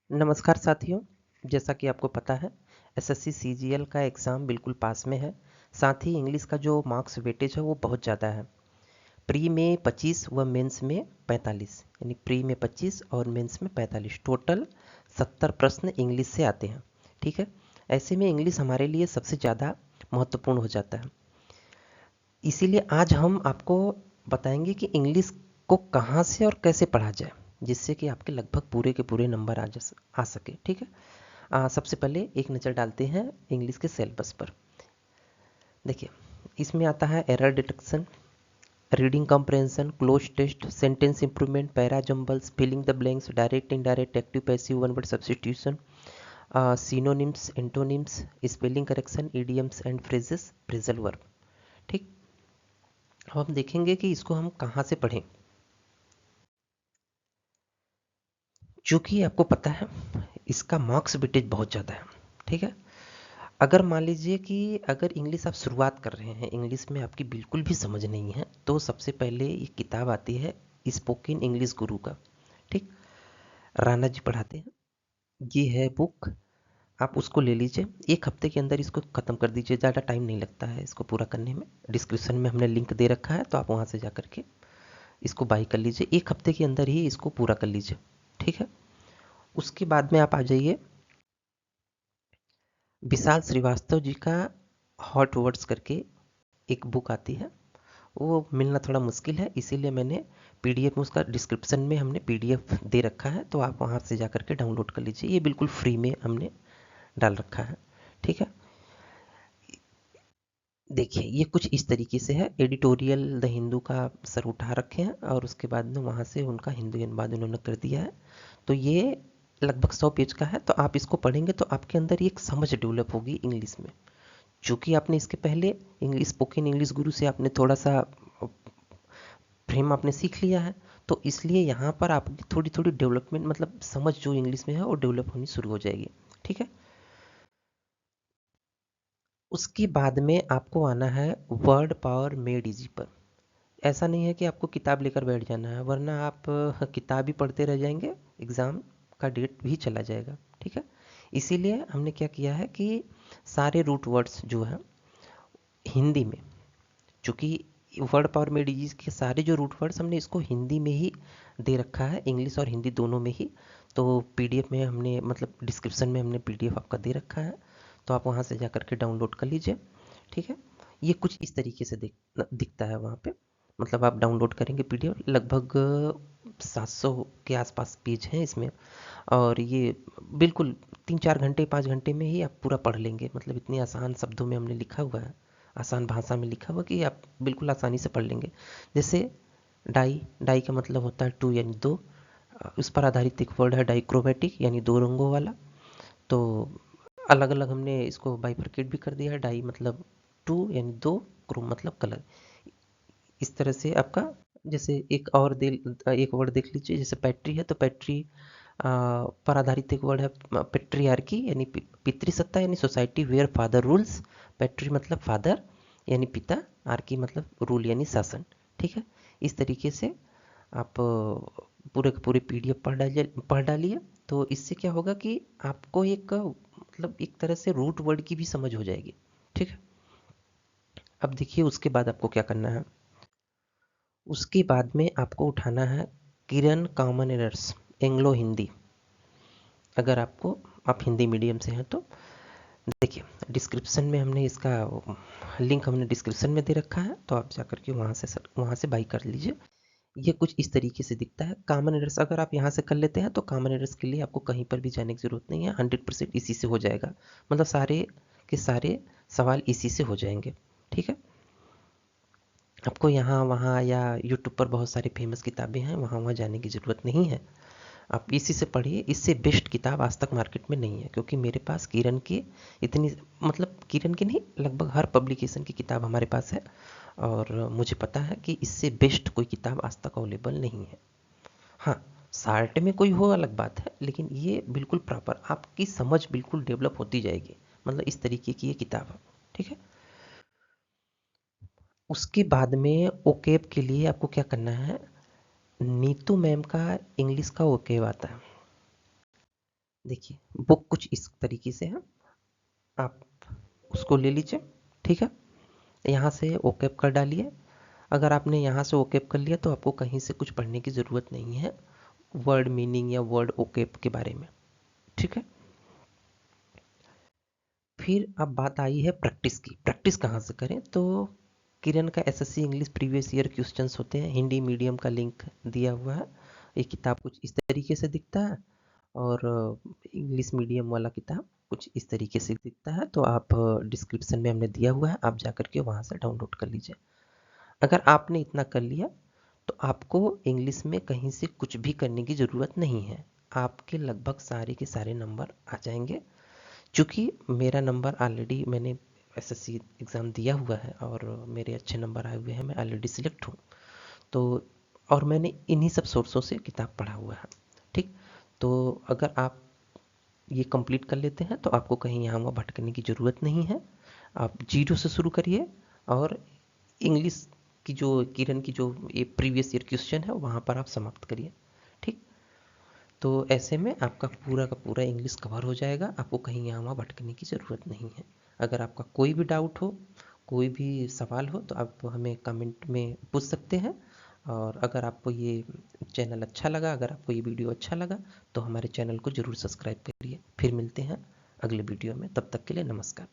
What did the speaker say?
नमस्कार साथियों। जैसा कि आपको पता है, एसएससी सीजीएल का एग्ज़ाम बिल्कुल पास में है। साथ ही इंग्लिश का जो मार्क्स वेटेज है वो बहुत ज़्यादा है। प्री में 25 व मेंस में 45, यानी प्री में 25 और मेंस में 45, टोटल 70 प्रश्न इंग्लिश से आते हैं। ठीक है। ऐसे में इंग्लिश हमारे लिए सबसे ज़्यादा महत्वपूर्ण हो जाता है। इसीलिए आज हम आपको बताएंगे कि इंग्लिश को कहाँ से और कैसे पढ़ा जाए, जिससे कि आपके लगभग पूरे के पूरे नंबर आ सके। ठीक है। सबसे पहले एक नज़र डालते हैं इंग्लिश के सिलेबस पर। देखिए, इसमें आता है error detection, reading comprehension, cloze test, sentence improvement, para jumbles, filling the blanks, direct indirect, active passive, one word substitution, synonyms, antonyms, spelling correction, idioms and phrases, phrasal verb. ठीक। अब हम देखेंगे कि इसको हम कहाँ से पढ़ें। चूँकि आपको पता है इसका मार्क्स वेटेज बहुत ज़्यादा है। ठीक है। अगर मान लीजिए कि अगर इंग्लिश आप शुरुआत कर रहे हैं, इंग्लिश में आपकी बिल्कुल भी समझ नहीं है, तो सबसे पहले ये किताब आती है स्पोकन इंग्लिश गुरु का। ठीक। राणा जी पढ़ाते हैं। ये है बुक। आप उसको ले लीजिए, एक हफ्ते के अंदर इसको ख़त्म कर दीजिए। ज़्यादा टाइम नहीं लगता है इसको पूरा करने में। डिस्क्रिप्शन में हमने लिंक दे रखा है, तो आप वहाँ से जा करके इसको बाई कर लीजिए। एक हफ्ते के अंदर ही इसको पूरा कर लीजिए। ठीक है। उसके बाद में आप आ जाइए विशाल श्रीवास्तव जी का हॉट वर्ड्स करके एक बुक आती है। वो मिलना थोड़ा मुश्किल है, इसीलिए मैंने पीडीएफ में उसका डिस्क्रिप्शन में हमने पीडीएफ दे रखा है, तो आप वहाँ से जा करके डाउनलोड कर लीजिए। ये बिल्कुल फ्री में हमने डाल रखा है। ठीक है। देखिए, ये कुछ इस तरीके से है। एडिटोरियल द हिंदू का सर उठा रखे हैं और उसके बाद में वहाँ से उनका हिंदू अनुवाद उन्होंने कर दिया है। तो ये लगभग 100 पेज का है। तो आप इसको पढ़ेंगे तो आपके अंदर एक समझ डेवलप होगी इंग्लिश में। चूँकि आपने इसके पहले इंग्लिश स्पोकन इंग्लिश गुरु से आपने थोड़ा सा फ्रेम आपने सीख लिया है, तो इसलिए यहाँ पर आपकी थोड़ी थोड़ी डेवलपमेंट, मतलब समझ जो इंग्लिश में है वो डेवलप होनी शुरू हो जाएगी। ठीक है। उसके बाद में आपको आना है वर्ड पावर मेड इजी पर। ऐसा नहीं है कि आपको किताब लेकर बैठ जाना है, वरना आप किताब ही पढ़ते रह जाएंगे, एग्ज़ाम का डेट भी चला जाएगा। ठीक है। इसीलिए हमने क्या किया है कि सारे रूट वर्ड्स जो हैं हिंदी में, चूँकि वर्ड पावर में डीजीज़ के सारे जो रूट वर्ड्स हमने इसको हिंदी में ही दे रखा है, इंग्लिश और हिंदी दोनों में ही। तो पीडीएफ में हमने, मतलब डिस्क्रिप्शन में हमने पीडीएफ आपका दे रखा है, तो आप वहाँ से जा कर के डाउनलोड कर लीजिए। ठीक है। ये कुछ इस तरीके से दिखता है वहाँ पे। मतलब आप डाउनलोड करेंगे पीडीएफ, लगभग 700 के आसपास पेज हैं इसमें। और ये बिल्कुल 3-4 घंटे 5 घंटे में ही आप पूरा पढ़ लेंगे। मतलब इतनी आसान शब्दों में हमने लिखा हुआ है, आसान भाषा में लिखा हुआ कि आप बिल्कुल आसानी से पढ़ लेंगे। जैसे डाई, डाई का मतलब होता है टू, यानी दो। उस पर आधारित एक वर्ड है डाइक्रोमेटिक, यानी दो रंगों वाला। तो अलग अलग हमने इसको बाइफरकेट भी कर दिया है। डाई मतलब टू, यानी दो, क्रोम मतलब कलर। इस तरह से आपका, जैसे एक और एक वर्ड देख लीजिए, जैसे पैट्री है तो पैट्री पर आधारित एक वर्ड है पेट्रियार्की, यानी पितृसत्ता, यानी सोसाइटी वेयर फादर रूल्स। पैट्री मतलब फादर, यानी पिता। आर्की मतलब रूल, यानी शासन। ठीक है। इस तरीके से आप पूरे के पूरे पीडीएफ पढ़ डालिए। तो इससे क्या होगा कि आपको एक, मतलब एक तरह से रूट वर्ड की भी समझ हो जाएगी। ठीक है। अब देखिए उसके बाद आपको क्या करना है। उसके बाद में आपको उठाना है किरण कॉमन एरर्स, एंग्लो हिंदी। अगर आप हिंदी मीडियम से हैं तो देखिए, डिस्क्रिप्शन में हमने इसका लिंक हमने डिस्क्रिप्शन में दे रखा है, तो आप जाकर के वहाँ से बाई कर लीजिए। ये कुछ इस तरीके से दिखता है। कॉमन एरर्स अगर आप यहाँ से कर लेते हैं तो कॉमन एरर्स के लिए आपको कहीं पर भी जाने की ज़रूरत नहीं है, 100% इसी से हो जाएगा। मतलब सारे के सारे सवाल इसी से हो जाएंगे। ठीक है। आपको यहाँ वहाँ या यूट्यूब पर बहुत सारी फेमस किताबें हैं, वहाँ वहाँ जाने की ज़रूरत नहीं है। आप इसी से पढ़िए। इससे बेस्ट किताब आज तक मार्केट में नहीं है, क्योंकि मेरे पास किरण की इतनी, मतलब किरण की नहीं, लगभग हर पब्लिकेशन की किताब हमारे पास है। और मुझे पता है कि इससे बेस्ट कोई किताब आज तक अवेलेबल नहीं है। हाँ, शार्ट में कोई हो अलग बात है, लेकिन ये बिल्कुल प्रॉपर आपकी समझ बिल्कुल डेवलप होती जाएगी। मतलब इस तरीके की ये किताब है। ठीक है। उसके बाद में ओकेब के लिए आपको क्या करना है। नीतू मैम का इंग्लिश का ओकेब आता है। देखिए बुक कुछ इस तरीके से है, आप उसको ले लीजिए, ठीक है। यहाँ से ओकेप कर डालिए। अगर आपने यहाँ से ओकेप कर लिया तो आपको कहीं से कुछ पढ़ने की ज़रूरत नहीं है वर्ड मीनिंग या वर्ड ओकेप के बारे में, ठीक है। फिर अब बात आई है प्रैक्टिस की। प्रैक्टिस कहाँ से करें? तो किरण का SSC English previous year questions होते हैं, हिंदी मीडियम का लिंक दिया हुआ है। ये किताब कुछ इस तरीके से दिखता है और इंग्लिश मीडियम वाला किताब कुछ इस तरीके से दिखता है। तो आप डिस्क्रिप्शन में हमने दिया हुआ है, आप जा कर के वहाँ से डाउनलोड कर लीजिए। अगर आपने इतना कर लिया तो आपको इंग्लिश में कहीं से कुछ भी करने की ज़रूरत नहीं है, आपके लगभग सारे के सारे नंबर आ जाएंगे। चूँकि मेरा नंबर ऑलरेडी, मैंने एसएससी एग्ज़ाम दिया हुआ है और मेरे अच्छे नंबर आए हुए हैं, मैं ऑलरेडी सिलेक्ट हूँ। तो और मैंने इन्हीं सब सोर्सों से किताब पढ़ा हुआ है, ठीक। तो अगर आप ये कंप्लीट कर लेते हैं तो आपको कहीं यहाँ वहाँ भटकने की ज़रूरत नहीं है। आप जीरो से शुरू करिए और इंग्लिश की जो किरण की जो ये प्रीवियस ईयर क्वेश्चन है वहाँ पर आप समाप्त करिए, ठीक। तो ऐसे में आपका पूरा का पूरा इंग्लिश कवर हो जाएगा, आपको कहीं यहाँ वहाँ भटकने की ज़रूरत नहीं है। अगर आपका कोई भी डाउट हो, कोई भी सवाल हो तो आप हमें कमेंट में पूछ सकते हैं। और अगर आपको ये चैनल अच्छा लगा, अगर आपको ये वीडियो अच्छा लगा तो हमारे चैनल को ज़रूर सब्सक्राइब करिए। फिर मिलते हैं अगले वीडियो में, तब तक के लिए नमस्कार।